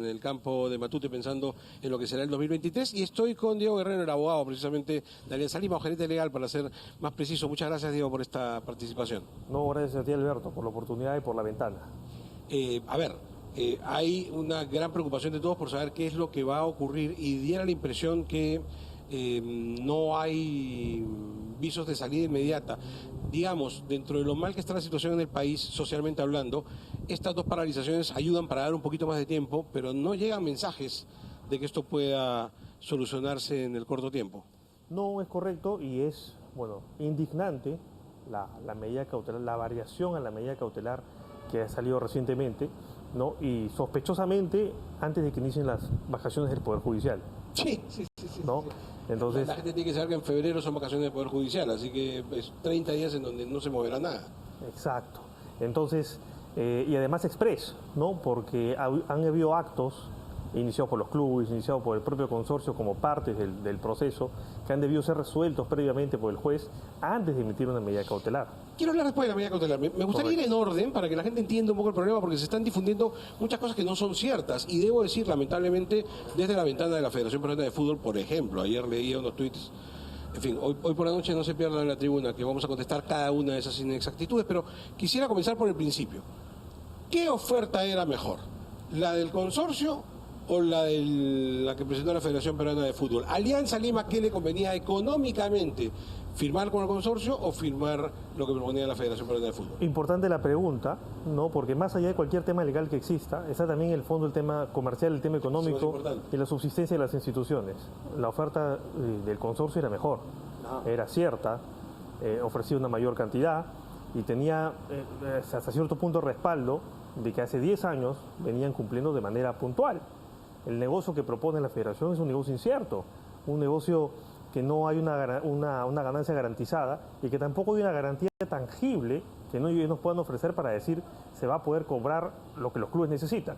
en el campo de Matute pensando en lo que será el 2023 y estoy con Diego Guerrero, el abogado precisamente de Alianza Lima, o gerente legal para ser más preciso. Muchas gracias, Diego, por esta participación. No, gracias a ti, Alberto, por la oportunidad y por la ventana. Hay una gran preocupación de todos por saber qué es lo que va a ocurrir y diera la impresión que no hay visos de salida inmediata. Digamos, dentro de lo mal que está la situación en el país, socialmente hablando, estas dos paralizaciones ayudan para dar un poquito más de tiempo, pero no llegan mensajes de que esto pueda solucionarse en el corto tiempo. No, es correcto y es, indignante la medida cautelar, la variación a la medida cautelar que ha salido recientemente, ¿no? Y sospechosamente antes de que inicien las vacaciones del Poder Judicial. Sí. ¿No? Entonces, la gente tiene que saber que en febrero son vacaciones del Poder Judicial, así que es 30 días en donde no se moverá nada. Exacto. Entonces, y además express, ¿no? Porque han habido actos iniciados por los clubes, iniciados por el propio consorcio como partes del proceso, que han debido ser resueltos previamente por el juez antes de emitir una medida cautelar. Quiero hablar después de la medida cautelar. Me gustaría ir en orden para que la gente entienda un poco el problema, porque se están difundiendo muchas cosas que no son ciertas. Y debo decir, lamentablemente, desde la ventana de la Federación Peruana de Fútbol, por ejemplo, ayer leía unos tweets. En fin, hoy por la noche no se pierdan en la tribuna, que vamos a contestar cada una de esas inexactitudes, pero quisiera comenzar por el principio. ¿Qué oferta era mejor? ¿La del consorcio o la que presentó la Federación Peruana de Fútbol? Alianza Lima, ¿qué le convenía económicamente? ¿Firmar con el consorcio o firmar lo que proponía la Federación Peruana de Fútbol? Importante la pregunta, ¿no? Porque más allá de cualquier tema legal que exista, está también el fondo el tema comercial, el tema económico y la subsistencia de las instituciones. La oferta del consorcio era mejor, era cierta, ofrecía una mayor cantidad y tenía hasta cierto punto respaldo de que hace 10 años venían cumpliendo de manera puntual. El negocio que propone la Federación es un negocio incierto, un negocio que no hay una ganancia garantizada y que tampoco hay una garantía tangible que ellos nos puedan ofrecer para decir se va a poder cobrar lo que los clubes necesitan.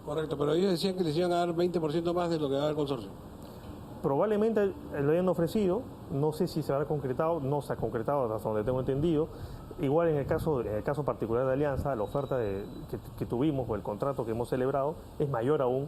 Correcto, pero ellos decían que les iban a dar 20% más de lo que daba el consorcio. Probablemente lo hayan ofrecido, no sé si se habrá concretado, no se ha concretado hasta donde tengo entendido. Igual en el caso particular de Alianza, la oferta que tuvimos o el contrato que hemos celebrado es mayor aún.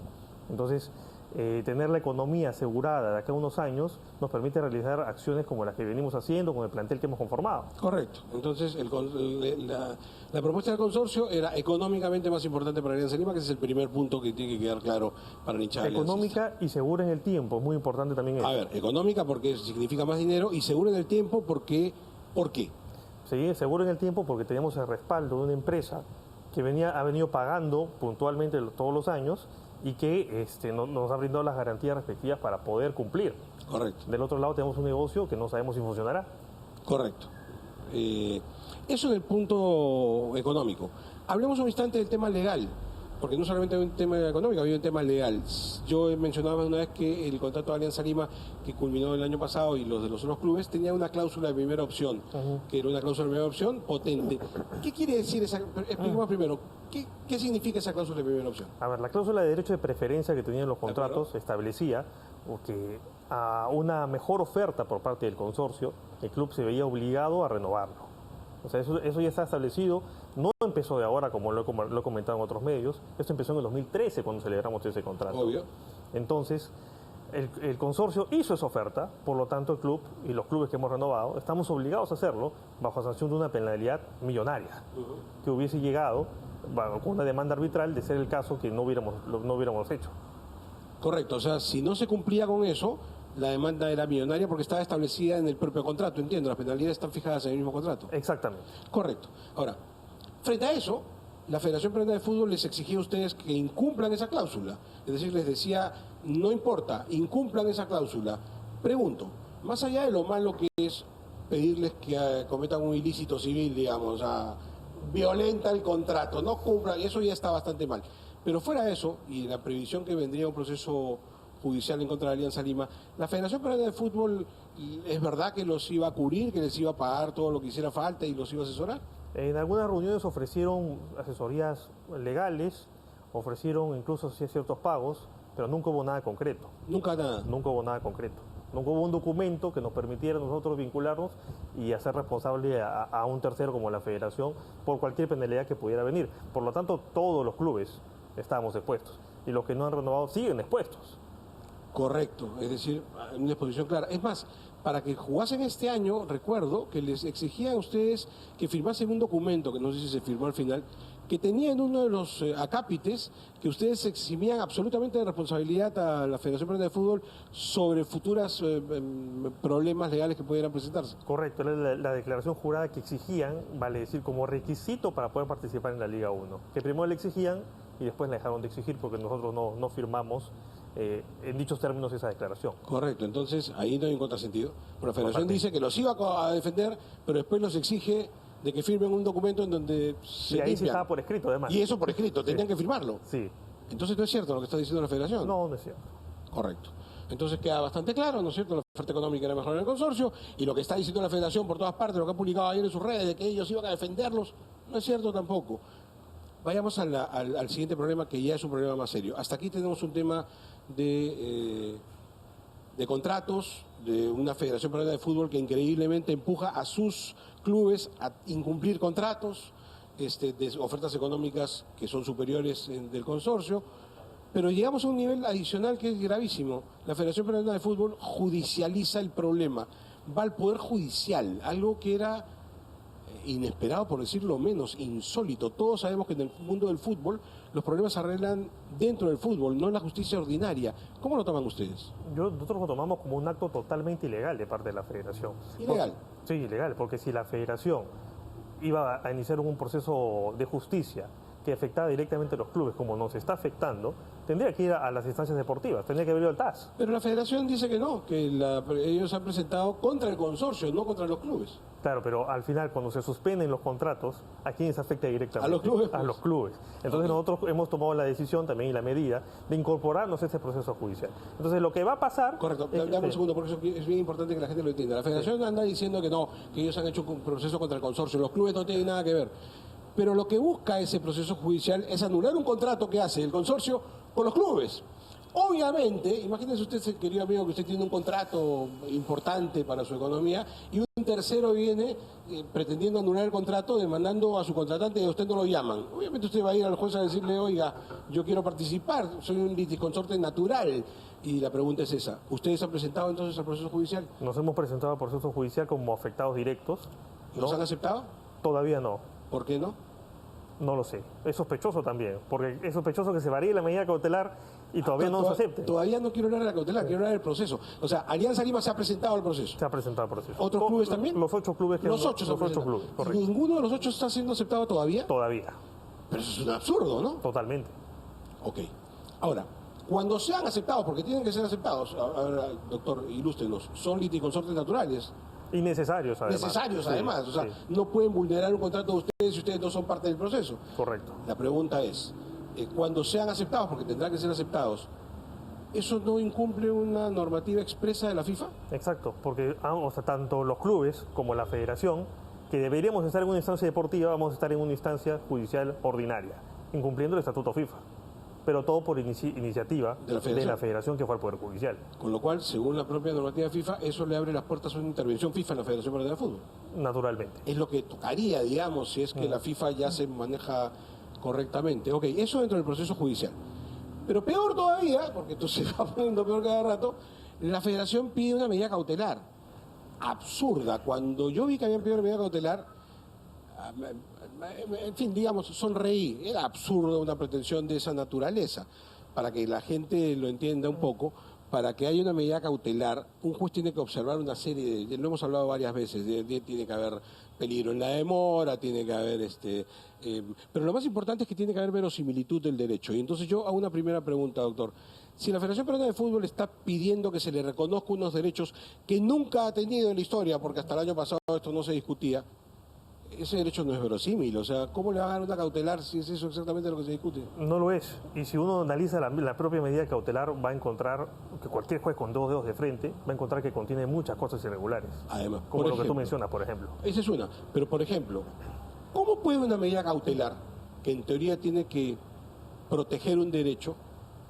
Entonces, tener la economía asegurada de acá a unos años nos permite realizar acciones como las que venimos haciendo con el plantel que hemos conformado. Correcto. Entonces, la propuesta del consorcio era económicamente más importante para Alianza Lima, que ese es el primer punto que tiene que quedar claro para el hincha de Alianza. Económica y segura en el tiempo, es muy importante también eso. A ver, económica porque significa más dinero y segura en el tiempo porque... ¿Por qué? Sí, seguro en el tiempo porque teníamos el respaldo de una empresa que ha venido pagando puntualmente todos los años y que nos ha brindado las garantías respectivas para poder cumplir. Correcto. Del otro lado tenemos un negocio que no sabemos si funcionará. Correcto. Eso en el punto económico. Hablemos un instante del tema legal, porque no solamente hay un tema económico, hay un tema legal. Yo mencionaba una vez que el contrato de Alianza Lima, que culminó el año pasado, y los de los otros clubes, tenía una cláusula de primera opción, que era una cláusula de primera opción potente. ¿Qué quiere decir esa? Expliquemos primero, ¿qué significa esa cláusula de primera opción? A ver, la cláusula de derecho de preferencia que tenían los contratos establecía que a una mejor oferta por parte del consorcio, el club se veía obligado a renovarlo. O sea, eso ya está establecido, no empezó de ahora como lo he comentado en otros medios, esto empezó en el 2013 cuando celebramos ese contrato. Obvio. Entonces, el consorcio hizo esa oferta, por lo tanto el club y los clubes que hemos renovado estamos obligados a hacerlo bajo sanción de una penalidad millonaria que hubiese llegado con una demanda arbitral de ser el caso que no hubiéramos hecho. Correcto, o sea, si no se cumplía con eso, la demanda era millonaria porque estaba establecida en el propio contrato, entiendo, las penalidades están fijadas en el mismo contrato. Exactamente. Correcto. Ahora, frente a eso, la Federación Peruana de Fútbol les exigía a ustedes que incumplan esa cláusula. Es decir, les decía, no importa, incumplan esa cláusula. Pregunto, más allá de lo malo que es pedirles que cometan un ilícito civil, digamos, o sea, violenta el contrato, no cumplan, y eso ya está bastante mal. Pero fuera de eso, y la previsión que vendría un proceso judicial en contra de Alianza Lima, la Federación Peruana de Fútbol, ¿es verdad que los iba a cubrir, que les iba a pagar todo lo que hiciera falta y los iba a asesorar? En algunas reuniones ofrecieron asesorías legales, ofrecieron incluso ciertos pagos, pero nunca hubo nada concreto. Nunca nada. Nunca hubo nada concreto. Nunca hubo un documento que nos permitiera a nosotros vincularnos y hacer responsable a un tercero como la Federación por cualquier penalidad que pudiera venir. Por lo tanto, todos los clubes estábamos expuestos. y los que no han renovado siguen expuestos. Correcto, es decir, una exposición clara. Es más, para que jugasen este año, recuerdo que les exigían a ustedes que firmasen un documento, que no sé si se firmó al final, que tenía en uno de los acápites que ustedes eximían absolutamente de responsabilidad a la Federación Peruana de Fútbol sobre futuros problemas legales que pudieran presentarse. Correcto, era la declaración jurada que exigían, vale decir, como requisito para poder participar en la Liga 1. Que primero le exigían y después la dejaron de exigir porque nosotros no firmamos en dichos términos esa declaración. Correcto, entonces ahí no hay un contrasentido. Pero la Federación dice que los iba a defender, pero después los exige de que firmen un documento en donde se y ahí limpian. sí estaba por escrito, además. Y eso por escrito, Sí. tenían que firmarlo. Sí. Entonces no es cierto lo que está diciendo la Federación. No, no es cierto. Correcto. Entonces queda bastante claro, ¿no es cierto? La oferta económica era mejor en el consorcio y lo que está diciendo la Federación por todas partes, lo que ha publicado ayer en sus redes, de que ellos iban a defenderlos, no es cierto tampoco. Vayamos al siguiente problema, que ya es un problema más serio. Hasta aquí tenemos un tema de contratos, de una Federación Peruana de Fútbol que increíblemente empuja a sus clubes a incumplir contratos, de ofertas económicas que son superiores del consorcio, pero llegamos a un nivel adicional que es gravísimo. La Federación Peruana de Fútbol judicializa el problema, va al Poder Judicial, algo que era inesperado, por decirlo menos, insólito. Todos sabemos que en el mundo del fútbol los problemas se arreglan dentro del fútbol, no en la justicia ordinaria. ¿Cómo lo toman ustedes? Nosotros lo tomamos como un acto totalmente ilegal de parte de la Federación. ¿Ilegal? Sí, ilegal, porque si la Federación iba a iniciar un proceso de justicia que afectaba directamente a los clubes, como nos está afectando, tendría que ir a las instancias deportivas, tendría que haber ido al TAS. Pero la Federación dice que no, que ellos han presentado contra el consorcio, no contra los clubes. Claro, pero al final, cuando se suspenden los contratos, ¿a quiénes afecta directamente? A los clubes. A los clubes. Entonces nosotros hemos tomado la decisión también y la medida de incorporarnos a ese proceso judicial. Entonces lo que va a pasar... Correcto, dame un segundo, porque eso es bien importante que la gente lo entienda. La Federación anda diciendo que no, que ellos han hecho un proceso contra el consorcio, los clubes no tienen nada que ver. Pero lo que busca ese proceso judicial es anular un contrato que hace el consorcio con los clubes. Obviamente, imagínese usted, querido amigo, que usted tiene un contrato importante para su economía y un tercero viene pretendiendo anular el contrato, demandando a su contratante y a usted no lo llaman. Obviamente usted va a ir al juez a decirle, oiga, yo quiero participar, soy un litisconsorte natural. Y la pregunta es esa, ¿ustedes han presentado entonces al proceso judicial? Nos hemos presentado al proceso judicial como afectados directos. ¿Los han aceptado? Todavía no. ¿Por qué no? No lo sé. Es sospechoso también, porque es sospechoso que se varíe la medida cautelar y todavía no se acepte. Todavía no quiero hablar de la cautelar, quiero hablar del proceso. O sea, Alianza Lima se ha presentado al proceso. Se ha presentado al proceso. ¿Otros clubes también? Los 8 clubes que Los 8 clubes, correcto. ¿Ninguno de los 8 está siendo aceptado todavía? Todavía. Pero eso es un absurdo, ¿no? Totalmente. Ok. Ahora, cuando sean aceptados, porque tienen que ser aceptados, a ver, doctor, ilústrenos, son liticonsortes naturales. Y necesarios, además. Necesarios, además. Sí, O sea, sí. no pueden vulnerar un contrato de ustedes si ustedes no son parte del proceso. Correcto. La pregunta es, cuando sean aceptados, porque tendrán que ser aceptados, ¿eso no incumple una normativa expresa de la FIFA? Exacto, porque tanto los clubes como la federación, que deberíamos estar en una instancia deportiva, vamos a estar en una instancia judicial ordinaria, incumpliendo el estatuto FIFA. Pero todo por iniciativa de la federación que fue al Poder Judicial. Con lo cual, según la propia normativa FIFA, eso le abre las puertas a una intervención FIFA en la Federación Peruana de Fútbol. Naturalmente. Es lo que tocaría, digamos, si es que la FIFA ya se maneja correctamente. Ok, eso dentro del proceso judicial. Pero peor todavía, porque esto se va poniendo peor cada rato, la Federación pide una medida cautelar. Absurda. Cuando yo vi que habían pedido una medida cautelar, en fin, digamos, sonreí. Era absurdo una pretensión de esa naturaleza. Para que la gente lo entienda un poco, para que haya una medida cautelar, un juez tiene que observar una serie de, lo hemos hablado varias veces, tiene que haber peligro en la demora, tiene que haber pero lo más importante es que tiene que haber verosimilitud del derecho. Y entonces yo hago una primera pregunta, doctor. Si la Federación Peruana de Fútbol está pidiendo que se le reconozca unos derechos que nunca ha tenido en la historia, porque hasta el año pasado esto no se discutía, ese derecho no es verosímil. O sea, ¿cómo le van a dar una cautelar si es eso exactamente lo que se discute? No lo es. Y si uno analiza la propia medida cautelar, va a encontrar que cualquier juez con 2 dedos de frente va a encontrar que contiene muchas cosas irregulares. Además, como lo que tú mencionas, por ejemplo. Esa es una. Pero, por ejemplo, ¿cómo puede una medida cautelar, que en teoría tiene que proteger un derecho,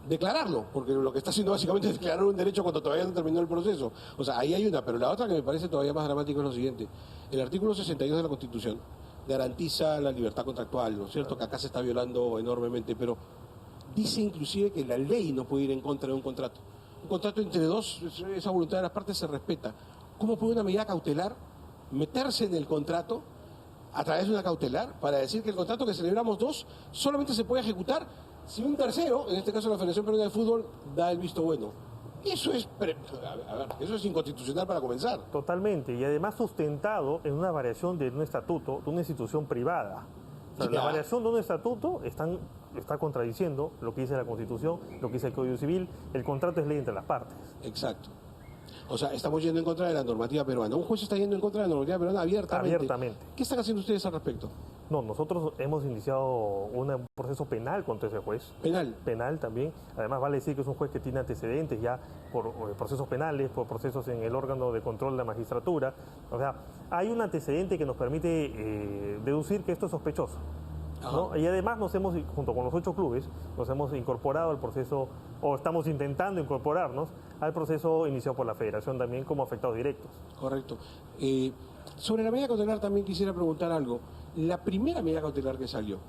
declararlo? Porque lo que está haciendo básicamente es declarar un derecho cuando todavía no terminó el proceso. O sea, ahí hay una, pero la otra que me parece todavía más dramático es lo siguiente. El artículo 62 de la Constitución garantiza la libertad contractual, ¿no es cierto? Que acá se está violando enormemente, pero dice inclusive que la ley no puede ir en contra de un contrato. Un contrato entre dos, esa voluntad de las partes se respeta. ¿Cómo puede una medida cautelar meterse en el contrato a través de una cautelar para decir que el contrato que celebramos dos solamente se puede ejecutar si un tercero, en este caso la Federación Peruana de Fútbol, da el visto bueno? Eso es, eso es inconstitucional para comenzar. Totalmente, y además sustentado en una variación de un estatuto de una institución privada. O sea, la variación de un estatuto está contradiciendo lo que dice la Constitución, lo que dice el Código Civil. El contrato es ley entre las partes. Exacto. O sea, estamos yendo en contra de la normativa peruana. Un juez está yendo en contra de la normativa peruana abiertamente. ¿Qué están haciendo ustedes al respecto? No, nosotros hemos iniciado un proceso penal contra ese juez. ¿Penal? Penal también. Además vale decir que es un juez que tiene antecedentes ya por procesos penales, por procesos en el órgano de control de la magistratura. O sea, hay un antecedente que nos permite deducir que esto es sospechoso, ¿no? Y además nos hemos, junto con los 8 clubes, nos hemos incorporado al proceso, o estamos intentando incorporarnos al proceso iniciado por la Federación también como afectados directos. Correcto. Sobre la medida cautelar también quisiera preguntar algo. La primera medida cautelar que salió,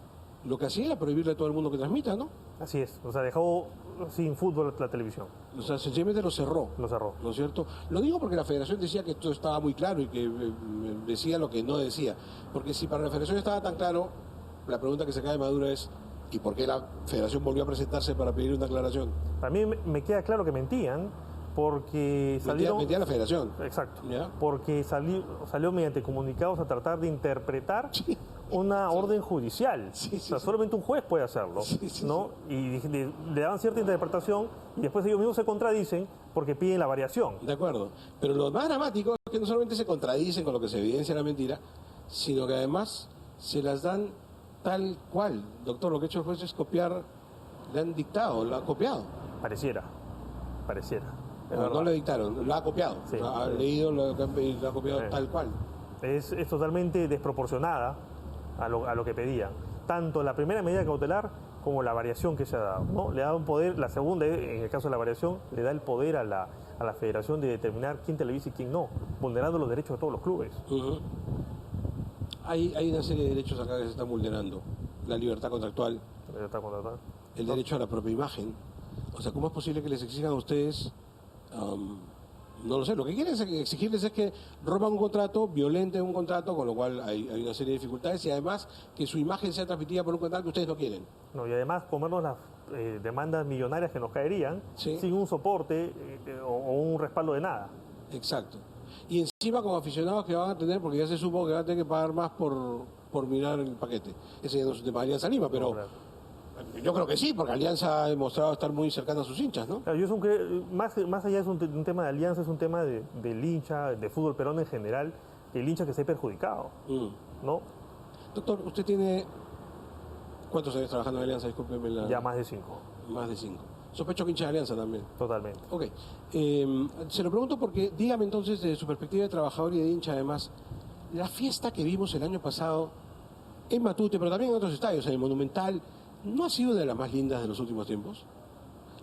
lo que hacía era prohibirle a todo el mundo que transmita, ¿no? Así es, o sea, dejó sin fútbol la televisión. O sea, sencillamente lo cerró. Lo cerró. ¿No es cierto? Lo digo porque la Federación decía que esto estaba muy claro y que decía lo que no decía. Porque si para la Federación estaba tan claro, la pregunta que se cae de Maduro es: ¿y por qué la Federación volvió a presentarse para pedir una aclaración? Para mí me queda claro que mentían, porque salieron... Mentía la Federación. Exacto. ¿Ya? Porque salió mediante comunicados a tratar de interpretar una orden judicial. O sea, solamente un juez puede hacerlo, ¿no? Y le daban cierta interpretación y después ellos mismos se contradicen porque piden la variación. De acuerdo. Pero lo más dramático es que no solamente se contradicen con lo que se evidencia la mentira, sino que además se las dan tal cual. Doctor, lo que ha hecho el juez es copiar, le han dictado, lo ha copiado. Pareciera. No le dictaron, lo ha copiado. Sí. Ha leído lo ha copiado tal cual. Es totalmente desproporcionada a lo que pedían. Tanto la primera medida cautelar como la variación que se ha dado, ¿no? Le da un poder, la segunda, en el caso de la variación, le da el poder a la Federación de determinar quién televisa y quién no, vulnerando los derechos de todos los clubes. Hay una serie de derechos acá que se están vulnerando. La libertad contractual, el derecho a la propia imagen. O sea, ¿cómo es posible que les exijan a ustedes? No lo sé, lo que quieren exigirles es que rompan un contrato, violenten un contrato, con lo cual hay una serie de dificultades, y además que su imagen sea transmitida por un contrato que ustedes no quieren. No, y además comernos las demandas millonarias que nos caerían sin un soporte o un respaldo de nada. Exacto. Y encima con aficionados que van a tener, porque ya se supo que van a tener que pagar más por mirar el paquete. Ese ya no es un tema de Alianza Lima, pero... Claro. Yo creo que sí, porque Alianza ha demostrado estar muy cercana a sus hinchas, ¿no? Claro, más allá es un tema de Alianza, es un tema del hincha, de fútbol peruano en general, el hincha que se ha perjudicado, ¿no? Doctor, usted tiene... ¿Cuántos años trabajando en Alianza? Discúlpeme la... Ya más de 5. Más de 5. Sospecho que hincha de Alianza también. Totalmente. Ok. Se lo pregunto porque, dígame entonces, desde su perspectiva de trabajador y de hincha además, la fiesta que vimos el año pasado en Matute, pero también en otros estadios, en el Monumental, ¿no ha sido de las más lindas de los últimos tiempos?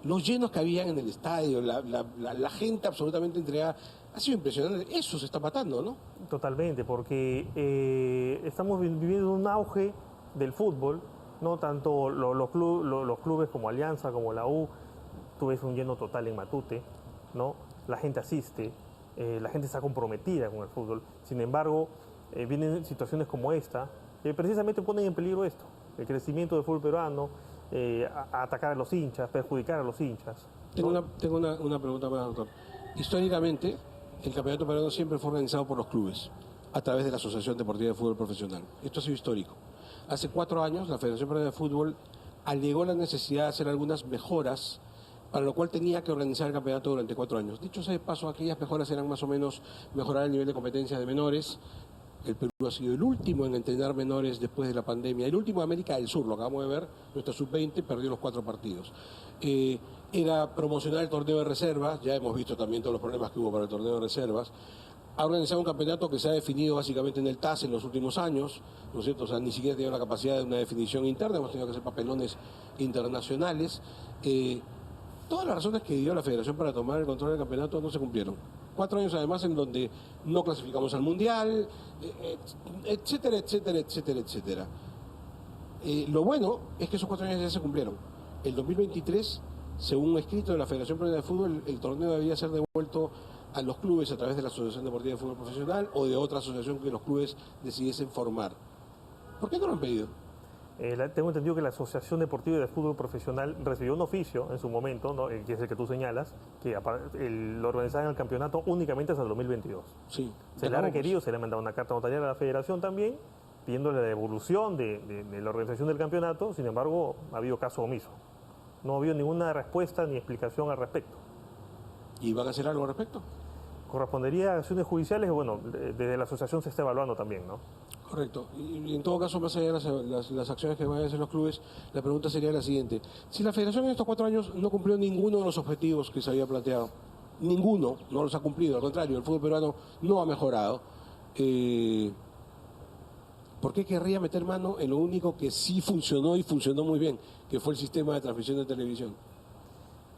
Los llenos que habían en el estadio, la gente absolutamente entregada, ha sido impresionante. Eso se está matando, ¿no? Totalmente, porque estamos viviendo un auge del fútbol, no tanto los clubes como Alianza, como la U. Tú ves un lleno total en Matute, ¿no? La gente asiste, la gente está comprometida con el fútbol. Sin embargo, vienen situaciones como esta que precisamente ponen en peligro esto. El crecimiento del fútbol peruano, a atacar a los hinchas, perjudicar a los hinchas, ¿no? Tengo una pregunta más, doctor. Históricamente, el campeonato peruano siempre fue organizado por los clubes, a través de la Asociación Deportiva de Fútbol Profesional. Esto ha sido histórico. Hace 4 años, la Federación Peruana de Fútbol alegó la necesidad de hacer algunas mejoras, para lo cual tenía que organizar el campeonato durante 4 años. Dicho sea de paso, aquellas mejoras eran más o menos mejorar el nivel de competencia de menores. El Perú ha sido el último en entrenar menores después de la pandemia, el último de América del Sur, lo acabamos de ver. Nuestra sub-20 perdió los 4 partidos. Era promocionar el torneo de reservas, ya hemos visto también todos los problemas que hubo para el torneo de reservas. Ha organizado un campeonato que se ha definido básicamente en el TAS en los últimos años, ¿no es cierto? O sea, ni siquiera ha tenido la capacidad de una definición interna, hemos tenido que hacer papelones internacionales. Todas las razones que dio la Federación para tomar el control del campeonato no se cumplieron. 4 años además en donde no clasificamos al Mundial, etcétera, etcétera, etcétera, etcétera. Lo bueno es que esos 4 años ya se cumplieron. el 2023, según un escrito de la Federación Peruana de Fútbol, el torneo debía ser devuelto a los clubes a través de la Asociación Deportiva de Fútbol Profesional o de otra asociación que los clubes decidiesen formar. ¿Por qué no lo han pedido? Tengo entendido que la Asociación Deportiva de Fútbol Profesional recibió un oficio en su momento, ¿no? Que es el que tú señalas, que lo organizaban el campeonato únicamente hasta el 2022. Sí. Se le ha requerido, se le ha mandado una carta notarial a la Federación también, pidiéndole la devolución de la organización del campeonato. Sin embargo, ha habido caso omiso. No ha habido ninguna respuesta ni explicación al respecto. ¿Y van a hacer algo al respecto? Correspondería a acciones judiciales, bueno, desde la asociación se está evaluando también, ¿no? Correcto. Y en todo caso, más allá de las acciones que vayan a hacer los clubes, la pregunta sería la siguiente. Si la Federación en estos 4 años no cumplió ninguno de los objetivos que se había planteado, ninguno no los ha cumplido, al contrario, el fútbol peruano no ha mejorado, ¿por qué querría meter mano en lo único que sí funcionó y funcionó muy bien, que fue el sistema de transmisión de televisión?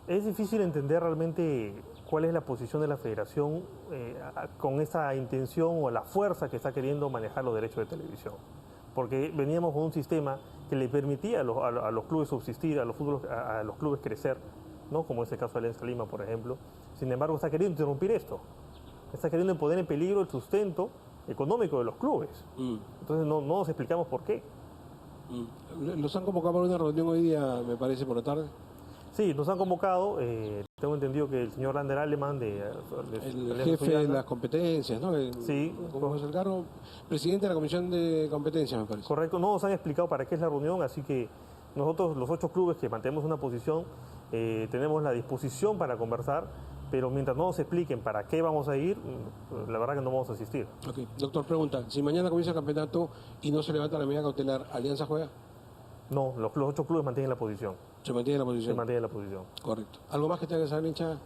Es difícil entender realmente cuál es la posición de la Federación con esa intención o la fuerza que está queriendo manejar los derechos de televisión. Porque veníamos con un sistema que le permitía a los clubes subsistir, a los clubes crecer, ¿no? Como es el caso de Alianza Lima, por ejemplo. Sin embargo, está queriendo interrumpir esto. Está queriendo poner en peligro el sustento económico de los clubes. Entonces no nos explicamos por qué. ¿Los han convocado para una reunión hoy día, me parece, por la tarde? Sí, nos han convocado. Tengo entendido que el señor Lander Aleman, el jefe de las competencias, ¿no? Sí. ¿Cómo es el cargo? Presidente de la Comisión de Competencias, me parece. Correcto, no nos han explicado para qué es la reunión, así que nosotros, los 8 clubes que mantenemos una posición, tenemos la disposición para conversar, pero mientras no nos expliquen para qué vamos a ir, la verdad que no vamos a asistir. Ok, doctor, pregunta, si mañana comienza el campeonato y no se levanta la medida cautelar, ¿Alianza juega? No, los 8 clubes mantienen la posición. ¿Se mantiene la posición? Se mantiene la posición. Correcto. ¿Algo más que tenga que saber, hincha?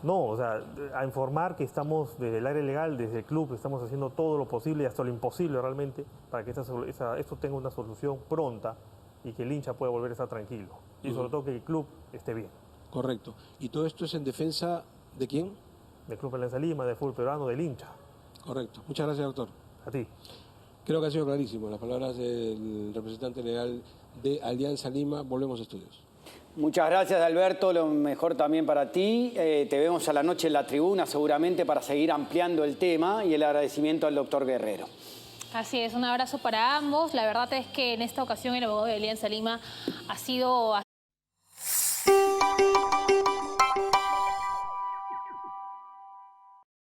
No, o sea, a informar que estamos desde el área legal, desde el club, estamos haciendo todo lo posible y hasta lo imposible realmente para que esto tenga una solución pronta y que el hincha pueda volver a estar tranquilo. Y sobre todo que el club esté bien. Correcto. ¿Y todo esto es en defensa de quién? Del Club Alianza Lima, del fútbol peruano, del hincha. Correcto. Muchas gracias, doctor. A ti. Creo que ha sido clarísimo. Las palabras del representante legal de Alianza Lima. Volvemos a estudios. Muchas gracias, Alberto. Lo mejor también para ti. Te vemos a la noche en la tribuna seguramente para seguir ampliando el tema, y el agradecimiento al doctor Guerrero. Así es, un abrazo para ambos. La verdad es que en esta ocasión el abogado de Alianza Lima ha sido